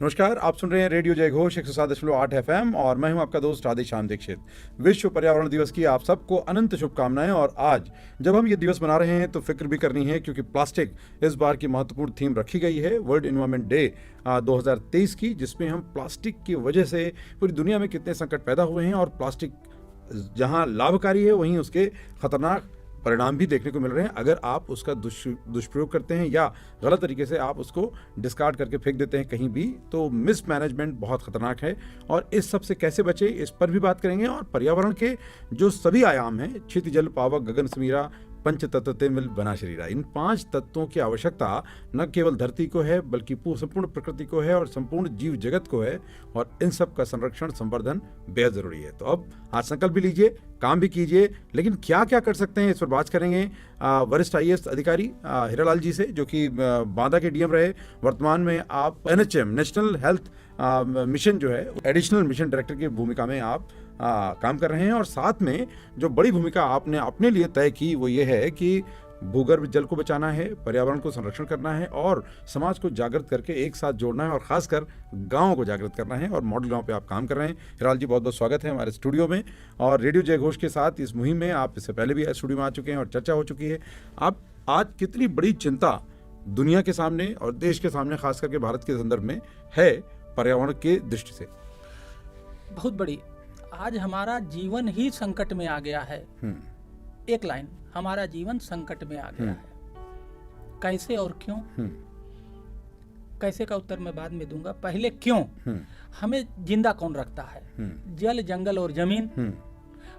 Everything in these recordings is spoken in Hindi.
नमस्कार, आप सुन रहे हैं रेडियो जय घोष 107.8 FM और मैं हूं आपका दोस्त राधेश्याम दीक्षित। विश्व पर्यावरण दिवस की आप सबको अनंत शुभकामनाएं। और आज जब हम ये दिवस मना रहे हैं तो फिक्र भी करनी है, क्योंकि प्लास्टिक इस बार की महत्वपूर्ण थीम रखी गई है वर्ल्ड एनवायरनमेंट डे 2023 की, जिसमें हम प्लास्टिक की वजह से पूरी दुनिया में कितने संकट पैदा हुए हैं और प्लास्टिक जहां लाभकारी है वहीं उसके खतरनाक परिणाम भी देखने को मिल रहे हैं अगर आप उसका दुष्प्रयोग करते हैं या गलत तरीके से आप उसको डिस्कार्ड करके फेंक देते हैं कहीं भी, तो मिस मैनेजमेंट बहुत खतरनाक है। और इस सब से कैसे बचे, इस पर भी बात करेंगे। और पर्यावरण के जो सभी आयाम हैं, क्षिति जल पावक गगन समीरा पंच तत्व ते मिल बना शरीरा, इन 5 तत्वों की आवश्यकता न केवल धरती को है बल्कि संपूर्ण प्रकृति को है और संपूर्ण जीव जगत को है। और इन सब का संरक्षण संवर्धन बेहद जरूरी है। तो अब आज संकल्प भी लीजिए, काम भी कीजिए, लेकिन क्या क्या कर सकते हैं इस पर बात करेंगे वरिष्ठ IAS अधिकारी हीरालाल जी से, जो कि बांदा के DM रहे। वर्तमान में आप NHM नेशनल हेल्थ मिशन जो है एडिशनल मिशन डायरेक्टर की भूमिका में आप काम कर रहे हैं। और साथ में जो बड़ी भूमिका आपने अपने लिए तय की वो ये है कि भूगर्भ जल को बचाना है, पर्यावरण को संरक्षण करना है और समाज को जागृत करके एक साथ जोड़ना है और खासकर गाँव को जागृत करना है। और मॉडल गांव पे आप काम कर रहे हैं। हीरालाल जी, बहुत बहुत स्वागत है हमारे स्टूडियो में। और रेडियो जय घोष के साथ इस मुहिम में आप इससे पहले भी स्टूडियो में आ चुके हैं और चर्चा हो चुकी है। आप आज कितनी बड़ी चिंता दुनिया के सामने और देश के सामने, खास करके भारत के संदर्भ में है पर्यावरण के दृष्टि से? बहुत बड़ी। आज हमारा जीवन ही संकट में आ गया है। एक लाइन, हमारा जीवन संकट में आ गया है। कैसे और क्यों? कैसे का उत्तर मैं बाद में दूंगा, पहले क्यों। हमें जिंदा कौन रखता है? जल, जंगल और जमीन,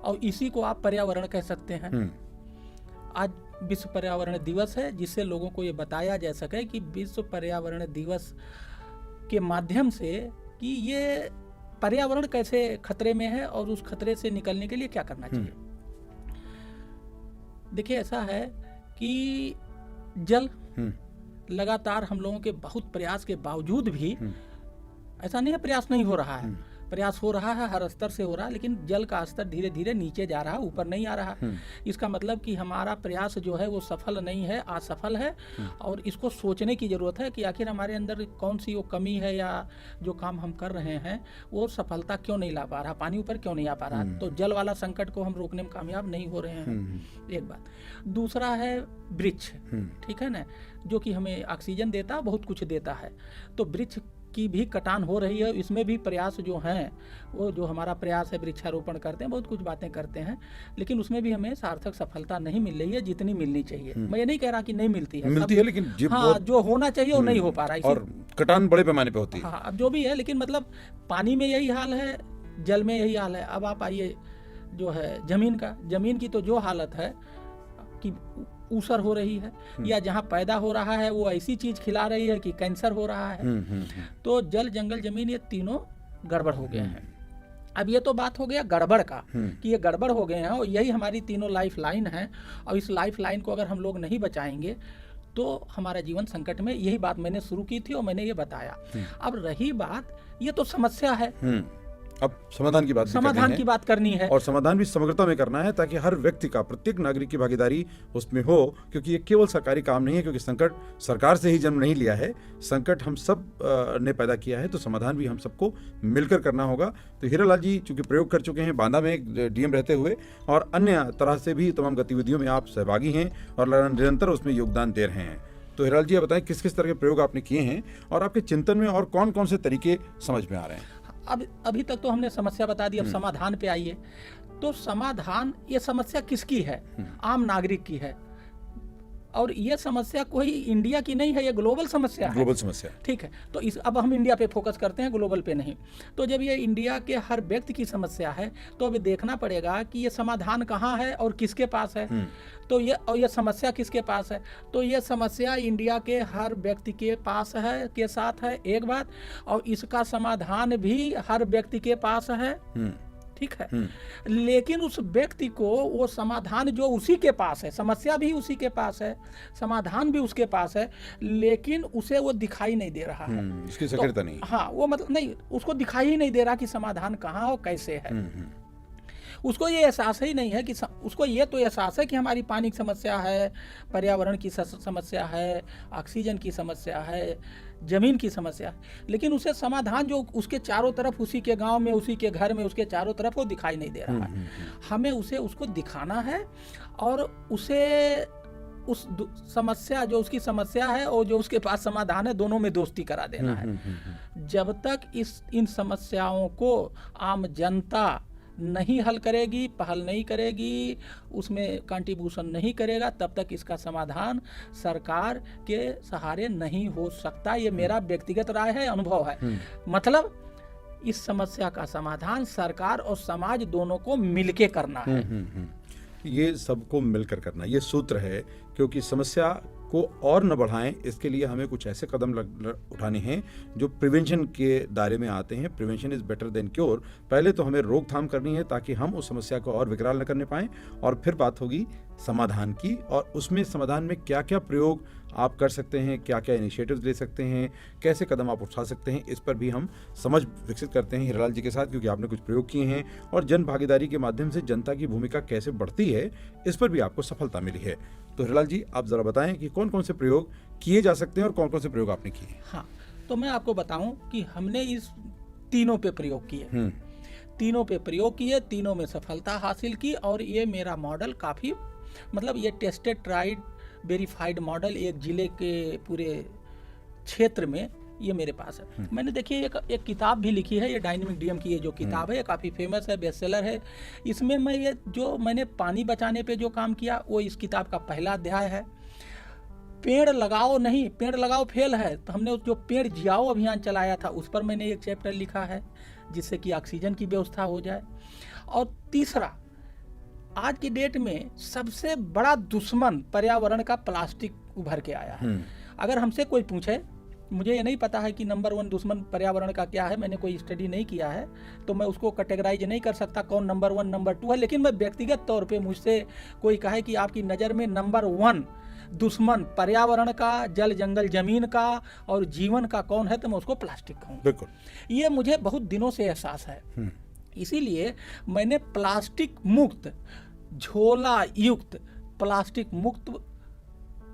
और इसी को आप पर्यावरण कह सकते हैं। आज विश्व पर्यावरण दिवस है, जिससे लोगों को ये बताया जा सके कि विश्व पर्यावरण दिवस के माध्यम से कि ये पर्यावरण कैसे खतरे में है और उस खतरे से निकलने के लिए क्या करना चाहिए। देखिए, ऐसा है कि जल लगातार हम लोगों के बहुत प्रयास के बावजूद भी, ऐसा नहीं है प्रयास नहीं हो रहा है, प्रयास हो रहा है, हर स्तर से हो रहा है, लेकिन जल का स्तर धीरे धीरे नीचे जा रहा है, ऊपर नहीं आ रहा। इसका मतलब कि हमारा प्रयास जो है वो सफल नहीं है, असफल है। और इसको सोचने की जरूरत है कि आखिर हमारे अंदर कौन सी वो कमी है या जो काम हम कर रहे हैं वो सफलता क्यों नहीं ला पा रहा, पानी ऊपर क्यों नहीं आ पा रहा। तो जल वाला संकट को हम रोकने में कामयाब नहीं हो रहे हैं, एक बात। दूसरा है वृक्ष, ठीक है ना, जो कि हमें ऑक्सीजन देता, बहुत कुछ देता है। तो वृक्ष की भी कटान हो रही है। इसमें भी प्रयास जो हैं, वो जो हमारा प्रयास है, वृक्षारोपण करते हैं, बहुत कुछ बातें करते हैं, लेकिन उसमें भी हमें सार्थक सफलता नहीं मिल रही है जितनी मिलनी चाहिए। मैं ये नहीं कह रहा कि नहीं मिलती है, मिलती है, लेकिन हाँ, जो होना चाहिए वो नहीं हो पा रहा है, और कटान बड़े पैमाने पे होती है। हाँ, अब जो भी है, लेकिन मतलब पानी में यही हाल है, जल में यही हाल है। अब आप आइए जो है जमीन की तो जो हालत है कि ऊसर हो रही है, या जहाँ पैदा हो रहा है वो ऐसी चीज खिला रही है कि कैंसर हो रहा है। तो जल, जंगल, जमीन, ये तीनों गड़बड़ हो गए हैं। अब ये तो बात हो गया गड़बड़ का, कि ये गड़बड़ हो गए हैं और यही हमारी तीनों लाइफ लाइन है। और इस लाइफ लाइन को अगर हम लोग नहीं बचाएंगे तो हमारा जीवन संकट में। यही बात मैंने शुरू की थी और मैंने ये बताया। अब रही बात, ये तो समस्या है, अब समाधान की बात करनी है। और समाधान भी समग्रता में करना है, ताकि हर व्यक्ति का, प्रत्येक नागरिक की भागीदारी उसमें हो, क्योंकि ये केवल सरकारी काम नहीं है, क्योंकि संकट सरकार से ही जन्म नहीं लिया है, संकट हम सब ने पैदा किया है। तो समाधान भी हम सबको मिलकर करना होगा। तो हीरालाल जी चूंकि प्रयोग कर चुके हैं बांदा में DM रहते हुए, और अन्य तरह से भी तमाम गतिविधियों में आप सहभागी हैं और निरंतर उसमें योगदान दे रहे हैं। तो हीरालाल जी, बताएं किस किस तरह के प्रयोग आपने किए हैं और आपके चिंतन में और कौन कौन से तरीके समझ में आ रहे हैं? अब अभी तक तो हमने समस्या बता दी, अब समाधान पे आइए। तो समाधान, ये समस्या किसकी है? आम नागरिक की है। और ये समस्या कोई इंडिया की नहीं है, ये ग्लोबल समस्या है। ग्लोबल समस्या, ठीक है। तो अब हम इंडिया पे फोकस करते हैं, ग्लोबल पे नहीं। तो जब ये इंडिया के हर व्यक्ति की समस्या है, तो अभी देखना पड़ेगा कि ये समाधान कहाँ है और किसके पास है। तो ये समस्या किसके पास है? तो ये समस्या इंडिया के हर व्यक्ति के पास है, के साथ है, एक बात। और इसका समाधान भी हर व्यक्ति के पास है, ठीक है। लेकिन उस व्यक्ति को वो समाधान जो उसी के पास है, समस्या भी उसी के पास है, समाधान भी उसके पास है, लेकिन उसे वो दिखाई नहीं दे रहा है, उसकी सक्रियता नहीं। हाँ, वो मतलब नहीं, उसको दिखाई ही नहीं दे रहा कि समाधान कहाँ और कैसे है। उसको ये एहसास ही नहीं है कि उसको ये तो एहसास है कि हमारी पानी की समस्या है, पर्यावरण की समस्या है, ऑक्सीजन की समस्या है, जमीन की समस्या है, लेकिन उसे समाधान जो उसके चारों तरफ, उसी के गांव में, उसी के घर में, उसके चारों तरफ वो दिखाई नहीं दे रहा है। हमें उसको दिखाना है और उसे उस समस्या, जो उसकी समस्या है और जो उसके पास समाधान है, दोनों में दोस्ती करा देना है। जब तक इन समस्याओं को आम जनता नहीं हल करेगी, पहल नहीं करेगी, उसमें कंट्रीब्यूशन नहीं करेगा, तब तक इसका समाधान सरकार के सहारे नहीं हो सकता। ये मेरा व्यक्तिगत राय है, अनुभव है। मतलब इस समस्या का समाधान सरकार और समाज दोनों को मिलके करना है। ये सबको मिलकर करना, ये सूत्र है। क्योंकि समस्या को और न बढ़ाएं, इसके लिए हमें कुछ ऐसे कदम उठाने हैं जो प्रिवेंशन के दायरे में आते हैं। Prevention is better than cure. पहले तो हमें रोकथाम करनी है ताकि हम उस समस्या को और विकराल न करने पाएं, और फिर बात होगी समाधान की, और उसमें समाधान में क्या क्या प्रयोग आप कर सकते हैं, क्या क्या इनिशिएटिव्स ले सकते हैं, कैसे कदम आप उठा सकते हैं, इस पर भी हम समझ विकसित करते हैं हीरालाल जी के साथ, क्योंकि आपने कुछ प्रयोग किए हैं और जन भागीदारी के माध्यम से जनता की भूमिका कैसे बढ़ती है, इस पर भी आपको सफलता मिली है। तो हीरालाल जी, आप जरा बताएं कि कौन कौन से प्रयोग किए जा सकते हैं और कौन कौन से प्रयोग आपने किए। हाँ, तो मैं आपको बताऊं कि हमने इस तीनों पे प्रयोग किए, तीनों में सफलता हासिल की, और ये मेरा मॉडल काफ़ी, मतलब ये टेस्टेड, ट्राइड, वेरीफाइड मॉडल एक जिले के पूरे क्षेत्र में ये मेरे पास है। मैंने देखिए एक किताब भी लिखी है, ये डायनेमिक डीएम की ये जो किताब है, ये काफ़ी फेमस है, बेस्टसेलर है। इसमें मैंने पानी बचाने पे जो काम किया वो इस किताब का पहला अध्याय है। पेड़ लगाओ नहीं, पेड़ लगाओ फेल है, तो हमने जो पेड़ जियाओ अभियान चलाया था उस पर मैंने एक चैप्टर लिखा है, जिससे कि ऑक्सीजन की व्यवस्था हो जाए। और तीसरा, आज की डेट में सबसे बड़ा दुश्मन पर्यावरण का प्लास्टिक उभर के आया है। अगर हमसे कोई पूछे, मुझे ये नहीं पता है कि नंबर 1 दुश्मन पर्यावरण का क्या है, मैंने कोई स्टडी नहीं किया है, तो मैं उसको कैटेगराइज नहीं कर सकता कौन नंबर 1 नंबर 2 है। लेकिन मैं व्यक्तिगत तौर पे, मुझसे कोई कहे कि आपकी नज़र में नंबर 1 दुश्मन पर्यावरण का, जल जंगल जमीन का और जीवन का कौन है, तो मैं उसको प्लास्टिक कहूँगा। बिल्कुल, ये मुझे बहुत दिनों से एहसास है। इसीलिए मैंने प्लास्टिक मुक्त, झोला युक्त, प्लास्टिक मुक्त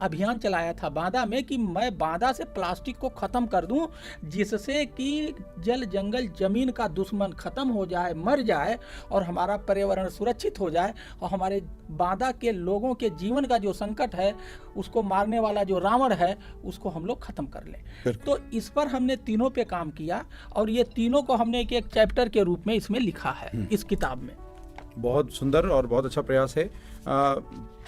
अभियान चलाया था बांदा में, कि मैं बांदा से प्लास्टिक को ख़त्म कर दूं, जिससे कि जल जंगल जमीन का दुश्मन ख़त्म हो जाए, मर जाए, और हमारा पर्यावरण सुरक्षित हो जाए, और हमारे बांदा के लोगों के जीवन का जो संकट है, उसको मारने वाला जो रावण है, उसको हम लोग ख़त्म कर लें। तो इस पर हमने तीनों पे काम किया, और ये तीनों को हमने एक चैप्टर के रूप में इसमें लिखा है, इस किताब में। बहुत सुंदर और बहुत अच्छा प्रयास है।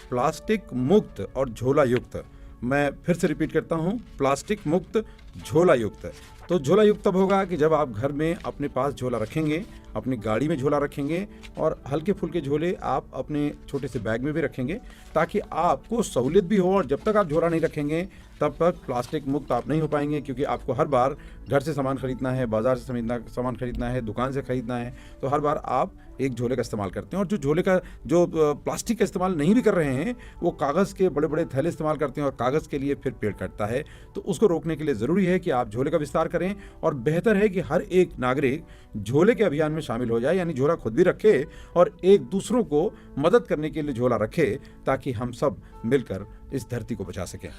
प्लास्टिक मुक्त और झोला युक्त, मैं फिर से रिपीट करता हूँ, प्लास्टिक मुक्त, झोला युक्त। तो झोला युक्त तब होगा कि जब आप घर में अपने पास झोला रखेंगे, अपनी गाड़ी में झोला रखेंगे, और हल्के फुल्के झोले आप अपने छोटे से बैग में भी रखेंगे, ताकि आपको सहूलियत भी हो। और जब तक आप झोला नहीं रखेंगे तब तक प्लास्टिक मुक्त आप नहीं हो पाएंगे, क्योंकि आपको हर बार घर से सामान खरीदना है, बाजार से सामान खरीदना है, दुकान से खरीदना है, तो हर बार आप एक झोले का इस्तेमाल करते हैं। और जो झोले का, जो प्लास्टिक का इस्तेमाल नहीं भी कर रहे हैं, वो कागज़ के बड़े बड़े थैले इस्तेमाल करते हैं, और कागज़ के लिए फिर पेड़ कटता है। तो उसको रोकने के लिए ज़रूरी है कि आप झोले का विस्तार करें, और बेहतर है कि हर एक नागरिक झोले के अभियान में शामिल हो जाए, यानी झोला खुद भी रखे और एक दूसरों को मदद करने के लिए झोला रखे, ताकि हम सब मिलकर इस धरती को बचा सकें।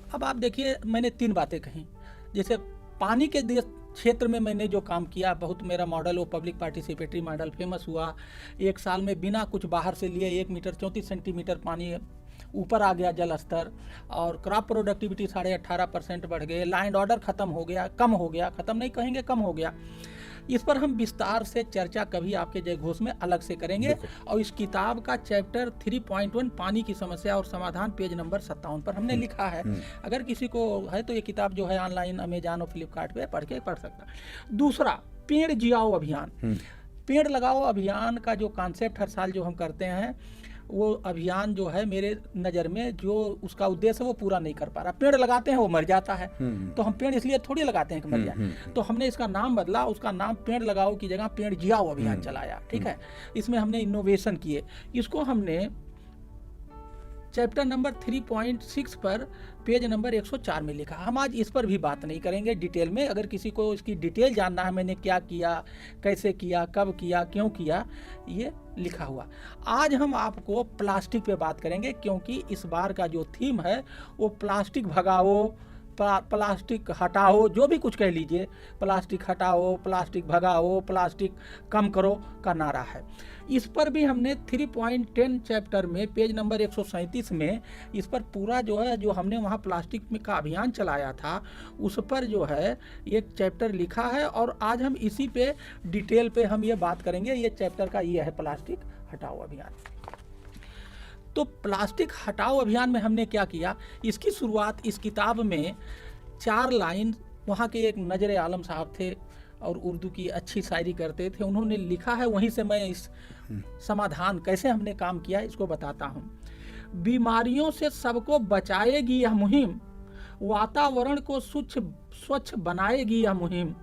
अब आप देखिए, मैंने 3 बातें कही। जैसे पानी के क्षेत्र में मैंने जो काम किया, बहुत मेरा मॉडल वो पब्लिक पार्टिसिपेटरी मॉडल फेमस हुआ। एक साल में बिना कुछ बाहर से लिए 1 मीटर 34 सेंटीमीटर पानी ऊपर आ गया जल स्तर, और क्रॉप प्रोडक्टिविटी 18.5% बढ़ गए, लैंड ऑर्डर खत्म हो गया, कम हो गया, खत्म नहीं कहेंगे, कम हो गया। इस पर हम विस्तार से चर्चा कभी आपके जय घोष में अलग से करेंगे। और इस किताब का चैप्टर 3.1 पानी की समस्या और समाधान, पेज नंबर 57 पर हमने लिखा है। अगर किसी को है तो ये किताब जो है ऑनलाइन अमेजॉन और फ्लिपकार्ट पे पढ़ सकता। दूसरा, पेड़ जियाओ अभियान, पेड़ लगाओ अभियान का जो कॉन्सेप्ट हर साल जो हम करते हैं, वो अभियान जो है मेरे नज़र में जो उसका उद्देश्य है वो पूरा नहीं कर पा रहा। पेड़ लगाते हैं वो मर जाता है, तो हम पेड़ इसलिए थोड़ी लगाते हैं कि मर जाए। तो हमने इसका नाम बदला, उसका नाम पेड़ लगाओ की जगह पेड़ जियाओ अभियान चलाया। ठीक है, इसमें हमने इनोवेशन किए। इसको हमने चैप्टर नंबर 3.6 पर पेज नंबर 104 में लिखा। हम आज इस पर भी बात नहीं करेंगे डिटेल में। अगर किसी को इसकी डिटेल जानना है, मैंने क्या किया, कैसे किया, कब किया, क्यों किया, ये लिखा हुआ। आज हम आपको प्लास्टिक पे बात करेंगे, क्योंकि इस बार का जो थीम है वो प्लास्टिक भगाओ, प्लास्टिक हटाओ, जो भी कुछ कह लीजिए, प्लास्टिक हटाओ, प्लास्टिक भगाओ, प्लास्टिक कम करो का नारा है। इस पर भी हमने 3.10 चैप्टर में पेज नंबर 137 में इस पर पूरा जो है, जो हमने वहाँ प्लास्टिक में का अभियान चलाया था, उस पर जो है एक चैप्टर लिखा है, और आज हम इसी पे डिटेल पे हम ये बात करेंगे। ये चैप्टर का ये है प्लास्टिक हटाओ अभियान। तो प्लास्टिक हटाओ अभियान में हमने क्या किया, इसकी शुरुआत इस किताब में 4 लाइन, वहाँ के एक नजर आलम साहब थे और उर्दू की अच्छी शायरी करते थे, उन्होंने लिखा है, वहीं से मैं इस समाधान कैसे हमने काम किया इसको बताता हूँ। बीमारियों से सबको बचाएगी यह मुहिम, वातावरण को स्वच्छ बनाएगी यह मुहिम,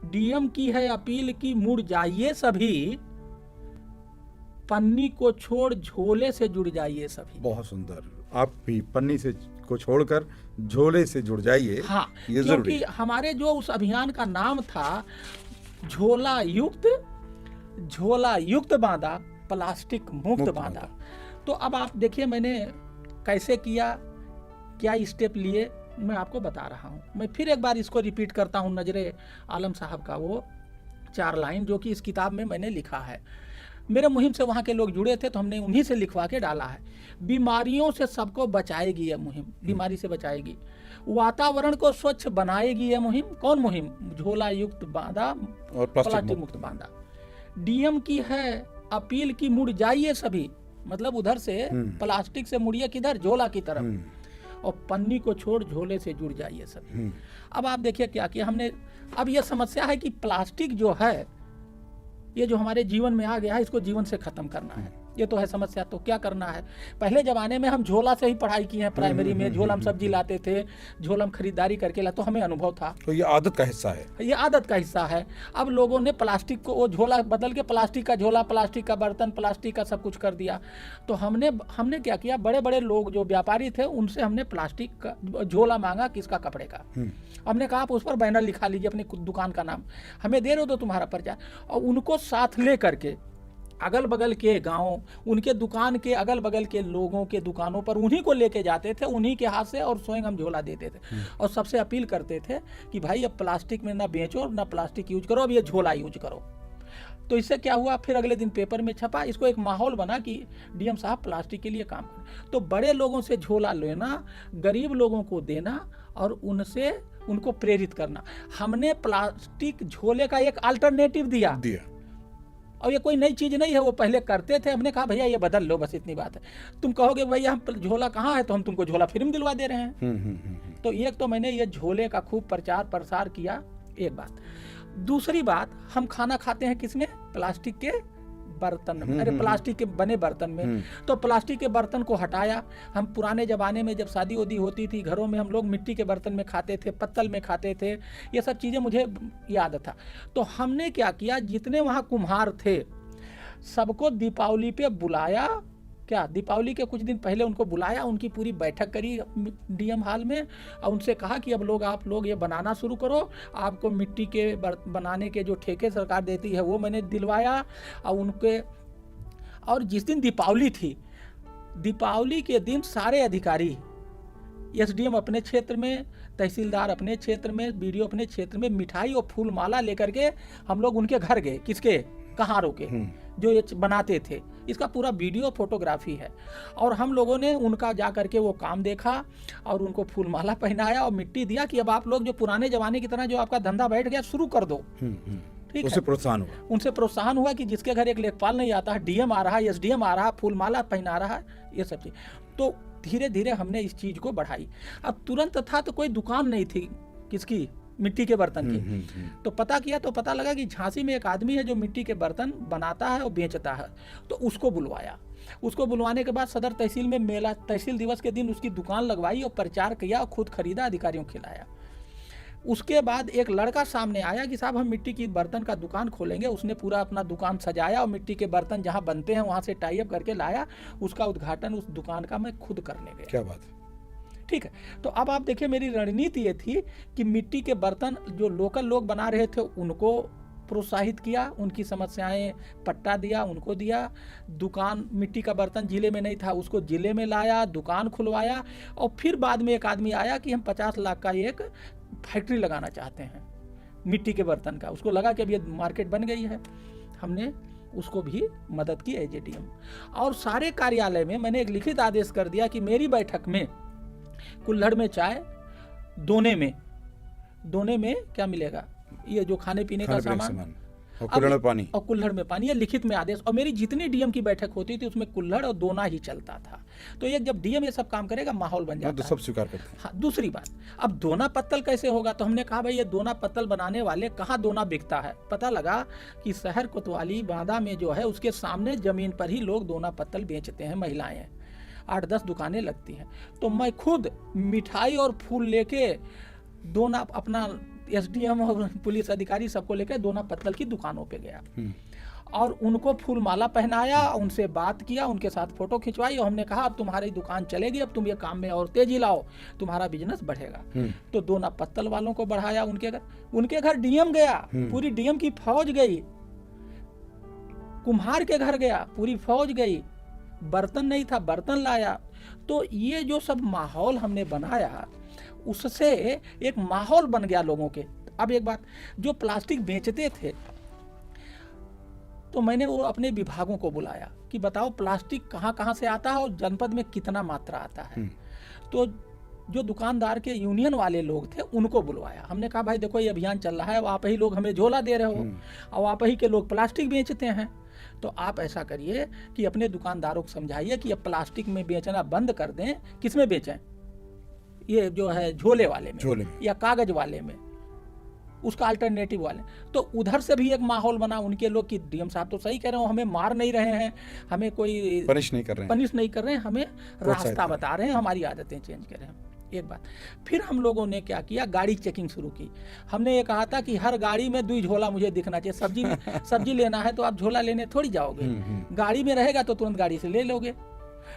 डीएम की है अपील की मुड़ जाइए सभी, पन्नी को छोड़ झोले से जुड़ जाइए सभी। बहुत सुंदर। आप भी पन्नी से को छोड़कर झोले से जुड़ जाइए। हाँ, ये क्योंकि हमारे जो उस अभियान का नाम था झोला युक्त बांधा, प्लास्टिक मुक्त बांधा। तो अब आप देखिए मैंने कैसे किया, क्या स्टेप लिए, मैं आपको बता रहा हूँ। मैं फिर एक बार इसको रिपीट करता हूँ, नजरे आलम साहब का वो 4 लाइन जो कि इस किताब में मैंने लिखा है। मेरे मुहिम से वहाँ के लोग जुड़े थे, तो हमने उन्हीं से लिखवा के डाला है। बीमारियों से सबको बचाएगी यह मुहिम, बीमारी से बचाएगी, वातावरण को स्वच्छ बनाएगी यह मुहिम। कौन मुहिम? झोला युक्त बांधा और प्लास्टिक मुक्त बांधा। डीएम की है अपील की मुड़ जाइए सभी, मतलब उधर से प्लास्टिक से मुड़िए किधर, झोला की तरफ, और पन्नी को छोड़ झोले से जुड़ जाइए सभी। अब आप देखिए क्या किया हमने। अब यह समस्या है कि प्लास्टिक जो है, ये जो हमारे जीवन में आ गया है, इसको जीवन से खत्म करना है, ये तो है समस्या। तो क्या करना है? पहले जमाने में हम झोला से ही पढ़ाई की है, प्राइमरी में झोला हम सब्जी लाते थे, झोला हम खरीदारी करके लाते, तो हमें अनुभव था। तो ये आदत का हिस्सा है, ये आदत का हिस्सा है। अब लोगों ने प्लास्टिक को, वो झोला बदल के प्लास्टिक का झोला, प्लास्टिक का बर्तन, प्लास्टिक का सब कुछ कर दिया। तो हमने क्या किया, बड़े बड़े लोग जो व्यापारी थे उनसे हमने प्लास्टिक का झोला मांगा, किसका? कपड़े का। हमने कहा आप उस पर बैनर लिखा लीजिए अपनी दुकान का नाम, हमें दे रहे हो तो तुम्हारा पर्चा। और उनको साथ ले करके अगल बगल के गांव, उनके दुकान के अगल बगल के लोगों के दुकानों पर उन्हीं को लेके जाते थे, उन्हीं के हाथ से, और स्वयं हम झोला देते थे। और सबसे अपील करते थे कि भाई अब प्लास्टिक में ना बेचो, ना प्लास्टिक यूज करो, अब ये झोला यूज करो। तो इससे क्या हुआ, फिर अगले दिन पेपर में छपा, इसको एक माहौल बना कि डीएम साहब प्लास्टिक के लिए काम करें। तो बड़े लोगों से झोला लेना, गरीब लोगों को देना और उनको प्रेरित करना। हमने प्लास्टिक झोले का एक अल्टरनेटिव दिया। और ये कोई नई चीज नहीं है, वो पहले करते थे। हमने कहा भैया ये बदल लो, बस इतनी बात है। तुम कहोगे भैया हम झोला कहाँ है, तो हम तुमको झोला फ्री में दिलवा दे रहे हैं। तो एक तो मैंने ये झोले का खूब प्रचार प्रसार किया, एक बात। दूसरी बात, हम खाना खाते हैं किसमें? प्लास्टिक के बर्तन में, अरे प्लास्टिक के बने बर्तन में। तो प्लास्टिक के बर्तन को हटाया। हम पुराने जमाने में जब शादी उदी होती थी घरों में, हम लोग मिट्टी के बर्तन में खाते थे, पत्तल में खाते थे, ये सब चीज़ें मुझे याद था। तो हमने क्या किया, जितने वहाँ कुम्हार थे सबको दीपावली पे बुलाया। क्या, दीपावली के कुछ दिन पहले उनको बुलाया, उनकी पूरी बैठक करी डीएम हॉल में, और उनसे कहा कि अब आप लोग ये बनाना शुरू करो। आपको मिट्टी के बनाने के जो ठेके सरकार देती है वो मैंने दिलवाया। और जिस दिन दीपावली थी, दीपावली के दिन सारे अधिकारी, एसडीएम अपने क्षेत्र में, तहसीलदार अपने क्षेत्र में, बीडीओ अपने क्षेत्र में, मिठाई और फूल माला लेकर के हम लोग उनके घर गए। किसके? कहारों के, जो ये बनाते थे। इसका पूरा वीडियो फोटोग्राफी है। और हम लोगों ने उनका जा करके वो काम देखा और उनको फूल माला पहनाया और मिट्टी दिया कि अब आप लोग जो पुराने जमाने की तरह जो आपका धंधा बैठ गया शुरू कर दो। ठीक है, प्रोत्साहन हुआ। उनसे प्रोत्साहन हुआ कि जिसके घर एक लेखपाल नहीं आता है, डीएम आ रहा है, एसडीएम आ रहा है, फूल माला पहना रहा है, ये सब चीज। तो धीरे धीरे हमने इस चीज को बढ़ाई। अब तुरंत था तो कोई दुकान नहीं थी किसकी, मिट्टी के बर्तन की। तो पता किया तो पता लगा कि झांसी में एक आदमी है जो मिट्टी के बर्तन बनाता है और बेचता है। तो उसको बुलवाया। उसको बुलवाने के बाद सदर तहसील में मेला, तहसील दिवस के दिन उसकी दुकान लगवाई और प्रचार किया और खुद खरीदा, अधिकारियों को खिलाया। उसके बाद एक लड़का सामने आया कि साहब हम मिट्टी की बर्तन का दुकान खोलेंगे। उसने पूरा अपना दुकान सजाया और मिट्टी के बर्तन जहाँ बनते हैं वहाँ से टाई अप करके लाया। उसका उद्घाटन उस दुकान का मैं खुद करने गया। क्या बात है। ठीक है, तो अब आप देखिए मेरी रणनीति ये थी कि मिट्टी के बर्तन जो लोकल लोग बना रहे थे उनको प्रोत्साहित किया, उनकी समस्याएं पट्टा दिया, उनको दिया। दुकान मिट्टी का बर्तन जिले में नहीं था, उसको जिले में लाया, दुकान खुलवाया। और फिर बाद में एक आदमी आया कि हम 50 लाख का एक फैक्ट्री लगाना चाहते हैं मिट्टी के बर्तन का। उसको लगा कि अब ये मार्केट बन गई है। हमने उसको भी मदद की एजेडीएम। और सारे कार्यालय में मैंने एक लिखित आदेश कर दिया कि मेरी बैठक में कुल्हड़ में चाय, दोने में क्या मिलेगा, ये जो खाने पीने का सामान, और कुल्हड़ में पानी, और कुल्हड़ में पानी, ये लिखित में आदेश। और मेरी जितनी डीएम की बैठक होती थी उसमें कुल्हड़ और दोना ही चलता था। तो ये जब डीएम ये सब काम करेगा माहौल बन जाता तो है। सब स्वीकार करते हैं। हाँ, दूसरी बात, अब दोना पत्तल कैसे होगा? तो हमने कहा भाई ये दोना पत्तल बनाने वाले कहाँ दोना बिकता है। पता लगा कि शहर कोतवाली बांदा में जो है उसके सामने जमीन पर ही लोग दोना पत्तल बेचते हैं, महिलाएं 8-10 दुकानें लगती हैं। तो मैं खुद मिठाई और फूल लेके दोना अपना एसडीएम और पुलिस अधिकारी सबको लेकर दोना पत्तल की दुकानों पे गया और उनको फूल माला पहनाया, उनसे बात किया, उनके साथ फोटो खिंचवाई। और हमने कहा अब तुम्हारी दुकान चलेगी, अब तुम ये काम में और तेजी लाओ, तुम्हारा बिजनेस बढ़ेगा। तो दोना पत्तल वालों को बढ़ाया। उनके घर डीएम गया, पूरी डीएम की फौज गई। कुम्हार के घर गया, पूरी फौज गई। बर्तन नहीं था, बर्तन लाया। तो ये जो सब माहौल हमने बनाया उससे एक माहौल बन गया लोगों के। अब एक बात, जो प्लास्टिक बेचते थे तो मैंने वो अपने विभागों को बुलाया कि बताओ प्लास्टिक कहाँ कहाँ से आता है और जनपद में कितना मात्रा आता है। तो जो दुकानदार के यूनियन वाले लोग थे उनको बुलवाया। हमने कहा भाई देखो ये अभियान चल रहा है, आप ही लोग हमें झोला दे रहे हो और आप ही के लोग प्लास्टिक बेचते हैं। तो आप ऐसा करिए कि अपने दुकानदारों को समझाइए कि अब प्लास्टिक में बेचना बंद कर दें। किस में बेचें? ये जो है झोले वाले में या कागज वाले में, उसका अल्टरनेटिव वाले। तो उधर से भी एक माहौल बना उनके लोग कि डीएम साहब तो सही कह रहे हो, हमें मार नहीं रहे हैं, हमें कोई पनिश नहीं कर रहे हैं, हमें रास्ता बता रहे हैं, हमारी आदतें चेंज कर रहे हैं। एक बात, फिर हम लोगों ने क्या किया, गाड़ी चेकिंग शुरू की। हमने ये कहा था कि हर गाड़ी में 2 झोला मुझे दिखना चाहिए। सब्जी लेना है तो आप झोला लेने थोड़ी जाओगे, गाड़ी में रहेगा तो तुरंत गाड़ी से ले लोगे।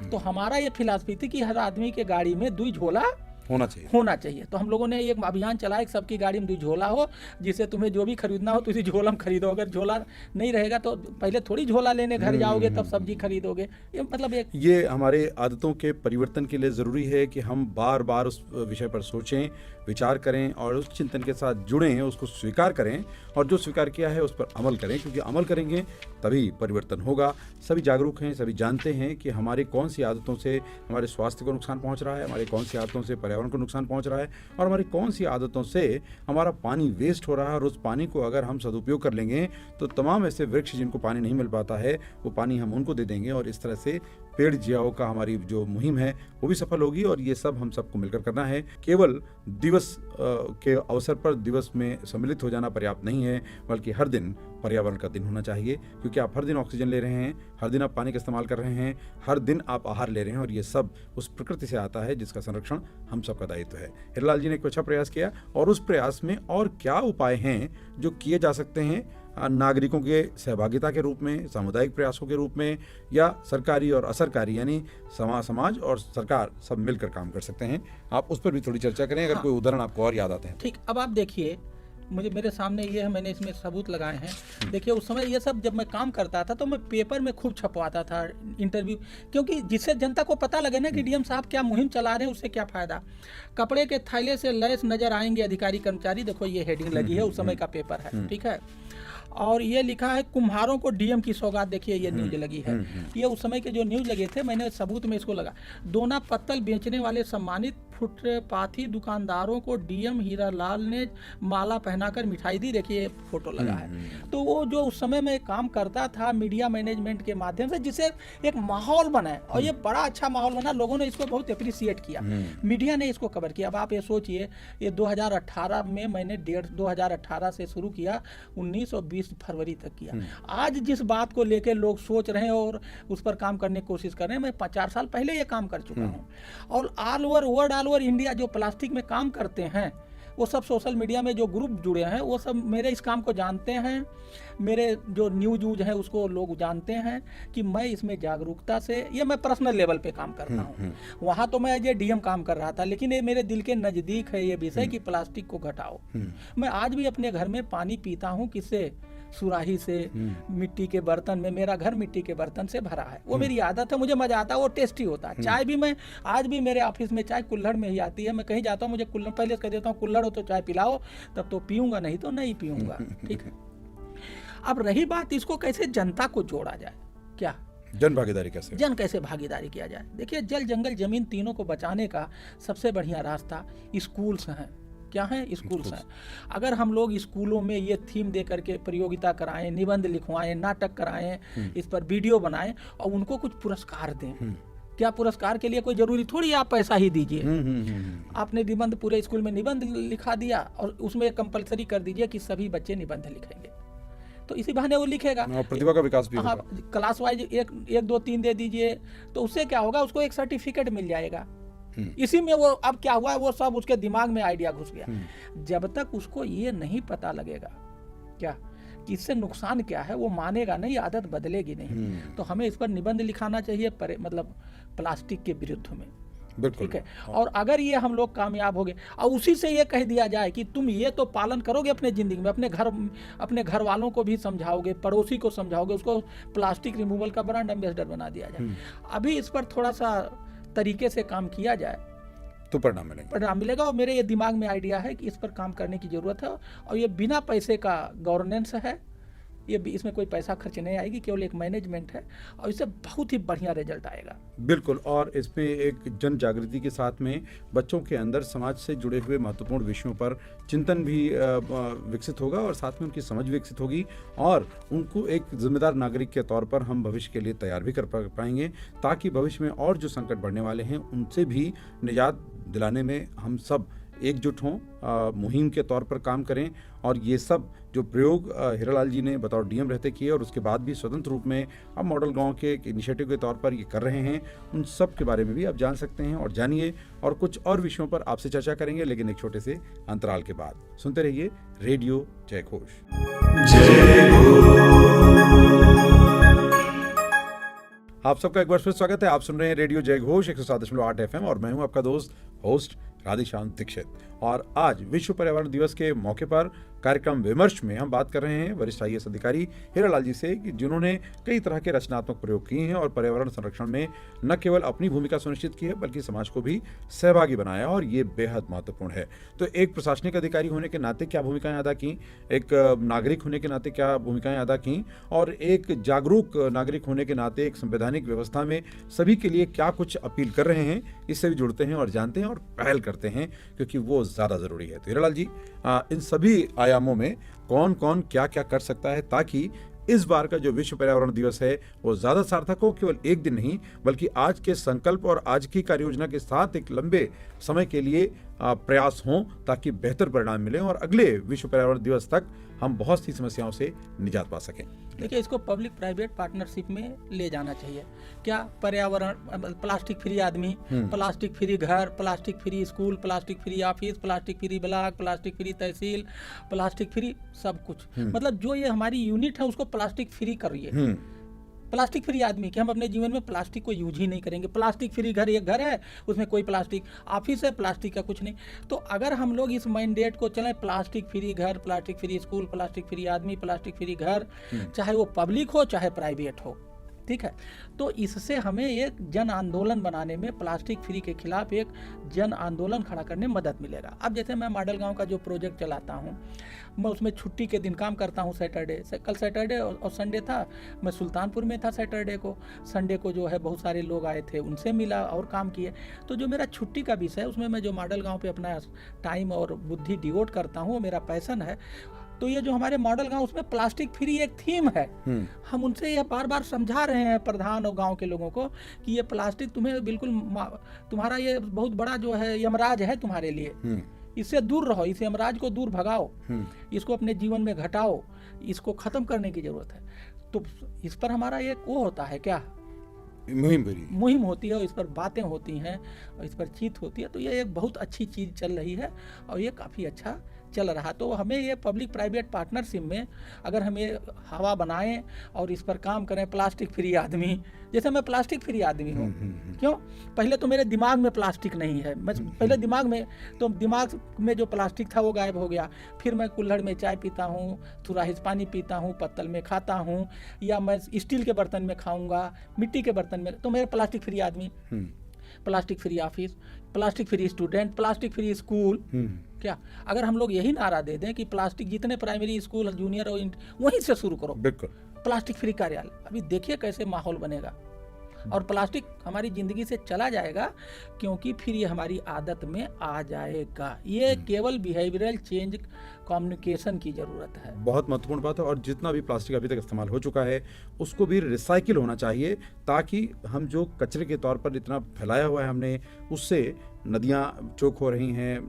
तो हमारा ये फिलॉसफी थी कि हर आदमी के गाड़ी में 2 झोला होना चाहिए। तो हम लोगों ने एक अभियान चलाया कि सबकी गाड़ी में 2 झोला हो, जिससे तुम्हें जो भी खरीदना हो तो इसी झोला में खरीदो। अगर झोला नहीं रहेगा तो पहले थोड़ी झोला लेने घर जाओगे तब सब्जी खरीदोगे। ये मतलब ये हमारे आदतों के परिवर्तन के लिए ज़रूरी है कि हम बार बार उस विषय पर सोचें, विचार करें और उस चिंतन के साथ जुड़ें, उसको स्वीकार करें और जो स्वीकार किया है उस पर अमल करें, क्योंकि अमल करेंगे तभी परिवर्तन होगा। सभी जागरूक हैं, सभी जानते हैं कि हमारी कौन सी आदतों से हमारे स्वास्थ्य को नुकसान पहुंच रहा है, हमारी कौन सी आदतों से पर्यावरण को नुकसान पहुंच रहा है और हमारी कौन सी आदतों से हमारा पानी वेस्ट हो रहा है। और उस पानी को अगर हम सदुपयोग कर लेंगे तो तमाम ऐसे वृक्ष जिनको पानी नहीं मिल पाता है वो पानी हम उनको दे देंगे और इस तरह से पेड़ जियाओ का हमारी जो मुहिम है वो भी सफल होगी। और ये सब हम सबको मिलकर करना है। केवल दिवस के अवसर पर दिवस में सम्मिलित हो जाना पर्याप्त नहीं है, बल्कि हर दिन पर्यावरण का दिन होना चाहिए, क्योंकि आप हर दिन ऑक्सीजन ले रहे हैं, हर दिन आप पानी का इस्तेमाल कर रहे हैं, हर दिन आप आहार ले रहे हैं और ये सब उस प्रकृति से आता है जिसका संरक्षण हम सबका दायित्व है। हिरलाल जी ने एक अच्छा प्रयास किया और उस प्रयास में और क्या उपाय हैं जो किए जा सकते हैं नागरिकों के सहभागिता के रूप में, सामुदायिक प्रयासों के रूप में, या सरकारी और असरकारी यानी समाज और सरकार सब मिलकर काम कर सकते हैं। आप उस पर भी थोड़ी चर्चा करें अगर कोई उदाहरण आपको और याद आते हैं। ठीक, अब आप देखिए मेरे सामने ये है, मैंने इसमें सबूत लगाए हैं। देखिए उस समय ये सब जब मैं काम करता था तो मैं पेपर में खूब छपवाता था इंटरव्यू, क्योंकि जिससे जनता को पता लगे ना कि डीएम साहब क्या मुहिम चला रहे हैं, उससे क्या फायदा। कपड़े के थैले से लैस नजर आएंगे अधिकारी कर्मचारी, देखो ये हेडिंग लगी है, उस समय का पेपर है, ठीक है। और ये लिखा है कुम्हारों को डीएम की सौगात, देखिए ये न्यूज लगी है। ये उस समय के जो न्यूज लगे थे, मैंने सबूत में इसको लगा। दोना पत्तल बेचने वाले सम्मानित फुटपाथी दुकानदारों को डीएम हीरालाल ने माला पहनाकर मिठाई दी, देखिए फोटो लगा है। तो वो जो उस समय में काम करता था मीडिया मैनेजमेंट के माध्यम से, जिससे एक माहौल बना और ये बड़ा अच्छा माहौल बना, लोगों ने इसको बहुत अप्रिसिएट किया, मीडिया ने इसको कवर किया। अब आप ये सोचिए, ये 2018 में मैंने 2018 से शुरू किया, 19 और 20 फरवरी तक किया। आज जिस बात को लेकर लोग सोच रहे हैं और उस पर काम करने की कोशिश कर रहे हैं, मैं 4 साल पहले ये काम कर चुका हूँ। और all over world, all over India जो प्लास्टिक में काम करते हैं वो सब सोशल मीडिया में जो ग्रुप जुड़े हैं वो सब मेरे इस काम को जानते हैं, मेरे जो न्यूज वूज है उसको लोग जानते हैं कि मैं इसमें जागरूकता से, ये मैं पर्सनल लेवल पे काम करता हूँ। वहाँ तो मैं एज ए डीएम काम कर रहा था, लेकिन ये मेरे दिल के नज़दीक है ये विषय कि प्लास्टिक को घटाओ। मैं आज भी अपने घर में पानी पीता हूँ, किससे? सुराही से, मिट्टी के बर्तन में। मेरा घर मिट्टी के बर्तन से भरा है, वो मेरी आदत है, मुझे मजा आता है, वो टेस्टी होता है। चाय भी मैं आज भी मेरे ऑफिस में चाय कुल्हड़ में ही आती है। मैं कहीं जाता हूँ, मुझे कुल्हड़ पहले कह देता हूँ कुल्हड़ हो तो चाय पिलाओ, तब तो पीऊंगा, नहीं तो नहीं पीऊंगा। ठीक है। अब रही बात इसको कैसे जनता को जोड़ा जाए, क्या जन भागीदारी कैसे कैसे भागीदारी किया जाए। देखिए, जल जंगल जमीन तीनों को बचाने का सबसे बढ़िया रास्ता स्कूल्स हैं। क्या है? स्कूल्स हैं। अगर हम लोग स्कूलों में ये थीम दे करके प्रतियोगिता कराएं, निबंध लिखवाएं, नाटक कराएं, इस पर वीडियो बनाएं और उनको कुछ पुरस्कार दें। क्या पुरस्कार के लिए कोई जरूरी थोड़ी आप पैसा ही दीजिए। आपने निबंध पूरे स्कूल में निबंध लिखा दिया और उसमें कंपलसरी कर दीजिए कि सभी बच्चे निबंध लिखेंगे, तो इसी बहाने वो लिखेगा। प्रतिभा का विकास भी हाँ, क्लास वाइज एक 2 3 दे दीजिए, तो उससे क्या होगा, उसको एक सर्टिफिकेट मिल जाएगा। इसी में वो अब क्या हुआ, वो सब उसके दिमाग में आइडिया घुस गया। जब तक उसको ये नहीं पता लगेगा क्या कि इससे नुकसान क्या है, वो मानेगा नहीं, आदत बदलेगी नहीं। तो हमें इस पर निबंध लिखाना चाहिए, मतलब प्लास्टिक के विरुद्ध में। ठीक है। और अगर ये हम लोग कामयाब हो गए और उसी से ये कह दिया जाए कि तुम ये तो पालन करोगे अपने जिंदगी में, अपने घर वालों को भी समझाओगे, पड़ोसी को समझाओगे, उसको प्लास्टिक रिमूवल का ब्रांड एम्बेसडर बना दिया जाए। अभी इस पर थोड़ा सा तरीके से काम किया जाए तो परिणाम मिलेगा। और मेरे ये दिमाग में आइडिया है कि इस पर काम करने की जरूरत है, और ये बिना पैसे का गवर्नेंस है, ये इसमें कोई पैसा खर्च नहीं आएगी, केवल एक मैनेजमेंट है, और इससे बहुत ही बढ़िया रिजल्ट आएगा। बिल्कुल। और इसमें एक जन जागृति के साथ में बच्चों के अंदर समाज से जुड़े हुए महत्वपूर्ण विषयों पर चिंतन भी विकसित होगा और साथ में उनकी समझ विकसित होगी, और उनको एक जिम्मेदार नागरिक के तौर पर हम भविष्य के लिए तैयार भी कर पाएंगे, ताकि भविष्य में और जो संकट बढ़ने वाले हैं उनसे भी निजात दिलाने में हम सब एकजुट हों, मुहिम के तौर पर काम करें। और ये सब जो प्रयोग हीरालाल जी ने बतौर डीएम रहते किए और उसके बाद भी स्वतंत्र रूप में अब मॉडल गांव के एक इनिशिएटिव के तौर पर ये कर रहे हैं, उन सब के बारे में भी आप जान सकते हैं और जानिए। और कुछ और विषयों पर आपसे चर्चा करेंगे, लेकिन एक छोटे से अंतराल के बाद। सुनते रहिए रेडियो जय घोष। आप सबका एक बार फिर स्वागत है। आप सुन रहे हैं रेडियो जय घोष 107.8 FM और मैं हूं आपका दोस्त होस्ट राधेश्याम दीक्षित। और आज विश्व पर्यावरण दिवस के मौके पर कार्यक्रम विमर्श में हम बात कर रहे हैं वरिष्ठ IAS अधिकारी हीरालाल जी से, कि जिन्होंने कई तरह के रचनात्मक प्रयोग किए हैं और पर्यावरण संरक्षण में न केवल अपनी भूमिका सुनिश्चित की है बल्कि समाज को भी सहभागी बनाया, और ये बेहद महत्वपूर्ण है। तो एक प्रशासनिक अधिकारी होने के नाते क्या भूमिकाएं अदा की, एक नागरिक होने के नाते क्या भूमिकाएं अदा की, और एक जागरूक नागरिक होने के नाते एक संवैधानिक व्यवस्था में सभी के लिए क्या कुछ अपील कर रहे हैं, इससे भी जुड़ते हैं और जानते हैं और पहल करते हैं, क्योंकि वो ज्यादा जरूरी है। तो हीरालाल जी, इन सभी आयामों में कौन कौन क्या क्या कर सकता है ताकि इस बार का जो विश्व पर्यावरण दिवस है वो ज्यादा सार्थक हो, केवल एक दिन नहीं बल्कि आज के संकल्प और आज की कार्य योजना के साथ एक लंबे समय के लिए प्रयास हों, ताकि बेहतर परिणाम मिले और अगले विश्व पर्यावरण दिवस तक हम बहुत सी समस्याओं से निजात पा सकें। देखिए, इसको पब्लिक प्राइवेट पार्टनरशिप में ले जाना चाहिए। क्या पर्यावरण, प्लास्टिक फ्री आदमी, प्लास्टिक फ्री घर, plastic free school, plastic free office, plastic free block, plastic free तहसील, प्लास्टिक फ्री सब कुछ, मतलब जो ये हमारी यूनिट है उसको प्लास्टिक फ्री करिए। प्लास्टिक फ्री आदमी कि हम अपने जीवन में प्लास्टिक को यूज ही नहीं करेंगे। प्लास्टिक फ्री घर, एक घर है उसमें कोई प्लास्टिक, ऑफिस है प्लास्टिक का कुछ नहीं। तो अगर हम लोग इस मैंडेट को चलें, प्लास्टिक फ्री घर, plastic free school, plastic free आदमी, प्लास्टिक फ्री घर, चाहे वो पब्लिक हो चाहे प्राइवेट हो, ठीक है, तो इससे हमें एक जन आंदोलन बनाने में, प्लास्टिक फ्री के खिलाफ एक जन आंदोलन खड़ा करने में मदद मिलेगा। अब जैसे मैं मॉडल गांव का जो प्रोजेक्ट चलाता हूं, मैं उसमें छुट्टी के दिन काम करता हूं। सैटरडे से, कल सैटरडे और संडे था, मैं सुल्तानपुर में था सैटरडे को। संडे को जो है बहुत सारे लोग आए थे, उनसे मिला और काम किए। तो जो मेरा छुट्टी का विषय है उसमें मैं जो मॉडल गाँव पे अपना टाइम और बुद्धि डिवोट करता हूँ, मेरा पैशन है। तो ये जो हमारे मॉडल गांव, उसमें प्लास्टिक फ्री एक थीम है। हम उनसे यह बार बार समझा रहे हैं, प्रधान और गांव के लोगों को, कि ये प्लास्टिक तुम्हें बिल्कुल, तुम्हारा ये बहुत बड़ा जो है यमराज है तुम्हारे लिए, इससे दूर रहो, इस यमराज को दूर भगाओ, इसको अपने जीवन में घटाओ, इसको खत्म करने की जरूरत है। तो इस पर हमारा एक वो होता है क्या, मुहिम होती है और इस पर बातें होती हैं और इस पर चीत होती है, तो ये एक बहुत अच्छी चीज़ चल रही है और ये काफ़ी अच्छा चल रहा। तो हमें ये पब्लिक प्राइवेट पार्टनरशिप में अगर हम ये हवा बनाएं और इस पर काम करें, प्लास्टिक फ्री आदमी, जैसे मैं प्लास्टिक फ्री आदमी हूँ, क्यों? पहले तो मेरे दिमाग में प्लास्टिक नहीं है, मैं पहले दिमाग में जो प्लास्टिक था वो गायब हो गया। फिर मैं कुल्हड़ में चाय पीता हूँ, सुराही पानी पीता हूँ, पत्तल में खाता हूँ, या मैं स्टील के बर्तन में खाऊंगा, मिट्टी के बर्तन में, तो मेरा प्लास्टिक फ्री आदमी। Plastic free office, plastic free student, plastic free school. क्या अगर हम लोग यही नारा दे दें कि प्लास्टिक जितने प्राइमरी स्कूल, जूनियर और वहीं से शुरू करो, बिल्कुल प्लास्टिक फ्री कार्यालय, अभी देखिए कैसे माहौल बनेगा और प्लास्टिक हमारी जिंदगी से चला जाएगा, क्योंकि फिर ये हमारी आदत में आ जाएगा। ये केवल बिहेवियरल चेंज, कम्युनिकेशन की जरूरत है। बहुत महत्वपूर्ण बात है। और जितना भी प्लास्टिक अभी तक इस्तेमाल हो चुका है उसको भी रिसाइकिल होना चाहिए, ताकि हम जो कचरे के तौर पर इतना फैलाया हुआ है हमने, उससे नदियाँ चोक हो रही हैं,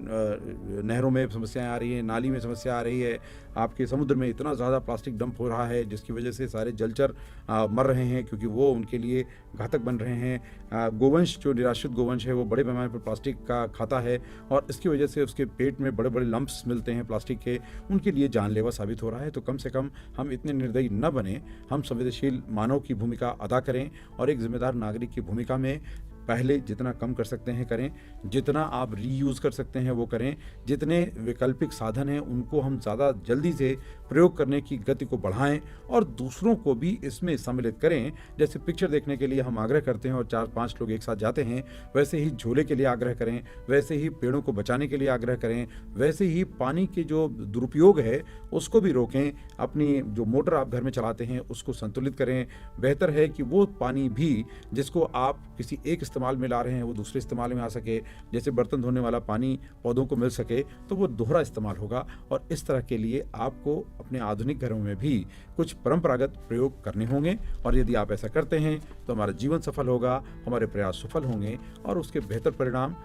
नहरों में समस्याएं आ रही हैं, नाली में समस्या आ रही है, आपके समुद्र में इतना ज़्यादा प्लास्टिक डंप हो रहा है जिसकी वजह से सारे जलचर मर रहे हैं, क्योंकि वो उनके लिए घातक बन रहे हैं। गोवंश, जो निराश्रित गोवंश है, वो बड़े पैमाने पर प्लास्टिक का खाता है और इसकी वजह से उसके पेट में बड़े बड़े लम्प्स मिलते हैं प्लास्टिक के, उनके लिए जानलेवा साबित हो रहा है। तो कम से कम हम इतने निर्दयी न बने, हम संवेदनशील मानव की भूमिका अदा करें और एक जिम्मेदार नागरिक की भूमिका में पहले जितना कम कर सकते हैं करें, जितना आप रीयूज़ कर सकते हैं वो करें, जितने वैकल्पिक साधन हैं उनको हम ज़्यादा जल्दी से प्रयोग करने की गति को बढ़ाएं और दूसरों को भी इसमें सम्मिलित करें। जैसे पिक्चर देखने के लिए हम आग्रह करते हैं और 4-5 लोग एक साथ जाते हैं, वैसे ही झूले के लिए आग्रह करें, वैसे ही पेड़ों को बचाने के लिए आग्रह करें, वैसे ही पानी के जो दुरुपयोग है उसको भी रोकें। अपनी जो मोटर आप घर में चलाते हैं उसको संतुलित करें। बेहतर है कि वो पानी भी जिसको आप किसी एक इस्तेमाल में ला रहे हैं वो दूसरे इस्तेमाल में आ सके। जैसे बर्तन धोने वाला पानी पौधों को मिल सके तो वो दोहरा इस्तेमाल होगा। और इस तरह के लिए आपको अपने आधुनिक घरों में भी कुछ परंपरागत प्रयोग करने होंगे, और यदि आप ऐसा करते हैं तो हमारा जीवन सफल होगा, हमारे प्रयास सफल होंगे और उसके बेहतर परिणाम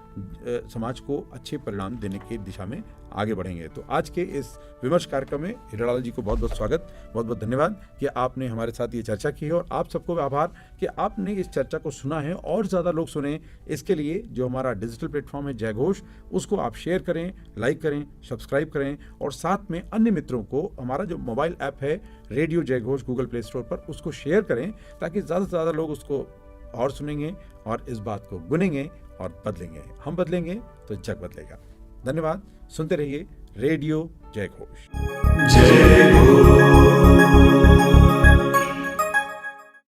समाज को अच्छे परिणाम देने की दिशा में आगे बढ़ेंगे। तो आज के इस विमर्श कार्यक्रम में हीरालाल जी को बहुत बहुत स्वागत, बहुत बहुत धन्यवाद कि आपने हमारे साथ ये चर्चा की है, और आप सबको आभार कि आपने इस चर्चा को सुना है और ज़्यादा लोग सुने। इसके लिए जो हमारा डिजिटल प्लेटफॉर्म है जय घोष, उसको आप शेयर करें, लाइक करें, सब्सक्राइब करें और साथ में अन्य मित्रों को हमारा जो मोबाइल ऐप है रेडियो जय घोष गूगल प्ले स्टोर पर उसको शेयर करें, ताकि ज़्यादा से ज़्यादा लोग उसको और सुनेंगे और इस बात को गुनेंगे और बदलेंगे। हम बदलेंगे तो जग बदलेगा। धन्यवाद। सुनते रहिए रेडियो जय घोष। जय घोष।